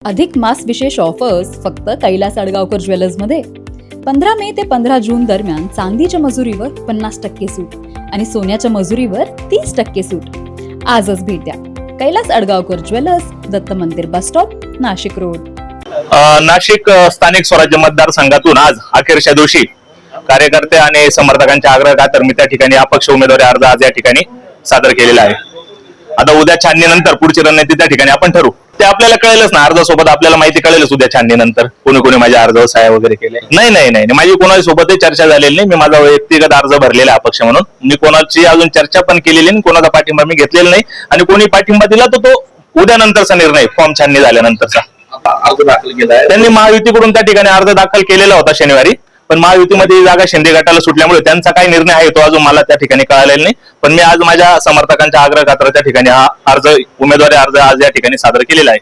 अधिक मास विशेष ऑफर्स फक्त कैलास अडगावकर ज्वेलर्समध्ये. 15 मे ते 15 जून दरम्यान चांदीच्या मजुरीवर 50% सूट आणि सोन्याच्या मजुरीवर 30% सूट. आजच भेट द्या. कैलास अडगावकर ज्वेलर्स, दत्त मंदिर bus stop, Nashik road. Nashik स्थानिक स्वराज्य मतदारसंघातून आज अखेरच्या दिवशी कार्यकर्ते आणि समर्थकांच्या आग्रहाखातर मी त्या ठिकाणी अपक्ष उमेदवारी अर्ज आज या ठिकाणी सादर केलेला आहे. आता उद्या छाननीनंतर पुढची रणनीती त्या ठिकाणी आपण ठरवू. ते आपल्याला कळेलच ना, अर्जासोबत आपल्याला माहिती कळेलच उद्या छाननीनंतर कोणी कोणी माझ्या अर्जावर सह्या वगैरे केले. नाही, माझी कोणाच्या सोबतही चर्चा झालेली नाही. मी माझा व्यक्तिगत अर्ज भरलेला आहे अपक्ष म्हणून. मी कोणाची अजून चर्चा पण केलेली नाही, कोणाचा पाठिंबा मी घेतलेला नाही. आणि कोणी पाठिंबा दिला तर तो उद्या नंतरचा निर्णय, फॉर्म छाननी झाल्यानंतरचा. अर्ज दाखल केला त्यांनी महायुतीकडून त्या ठिकाणी अर्ज दाखल केलेला होता शनिवारी, पण महायुतीमध्ये जागा शिंदे गटाला सुटल्यामुळे त्यांचा काय निर्णय आहे तो अजून मला त्या ठिकाणी कळालेला नाही. पण मी आज माझ्या समर्थकांच्या आग्रहाखातर त्या ठिकाणी हा अर्ज, उमेदवारी अर्ज आज या ठिकाणी सादर केलेला आहे.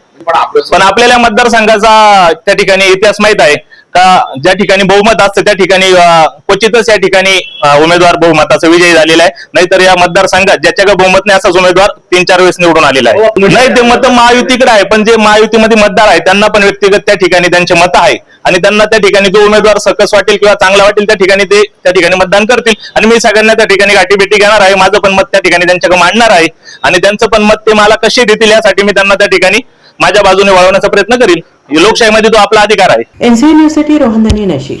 पण आपल्याला मतदारसंघाचा त्या ठिकाणी इतिहास माहित आहे का, ज्या ठिकाणी बहुमत असतं त्या ठिकाणी क्वचितच या ठिकाणी उमेदवार बहुमताचा विजयी झालेला आहे. नाहीतर या मतदारसंघात ज्याच्याकडे बहुमत नाही असाच उमेदवार 3-4 वेळेस निवडून आलेला आहे. नाही, ते मत महायुतीकडे आहे, पण जे महायुतीमध्ये मतदार आहे त्यांना पण व्यक्तिगत त्या ठिकाणी त्यांचे मत आहे आणि त्यांना त्या ठिकाणी जो उमेदवार सकस वाटेल किंवा चांगला वाटेल त्या ठिकाणी ते त्या ठिकाणी मतदान करतील. आणि मी सगळ्यांना त्या ठिकाणी गाठीभेटी घेणार आहे. माझं पण मत त्या ठिकाणी त्यांच्याकडे मांडणार आहे आणि त्यांचं पण मत ते मला कसे देतील यासाठी मी त्यांना त्या ठिकाणी माझ्या बाजूने वळवण्याचा प्रयत्न करीन. लोकशाहीमध्ये तो आपला अधिकार आहे. NCV न्यूज साठी रोहन धनी, नाशिक.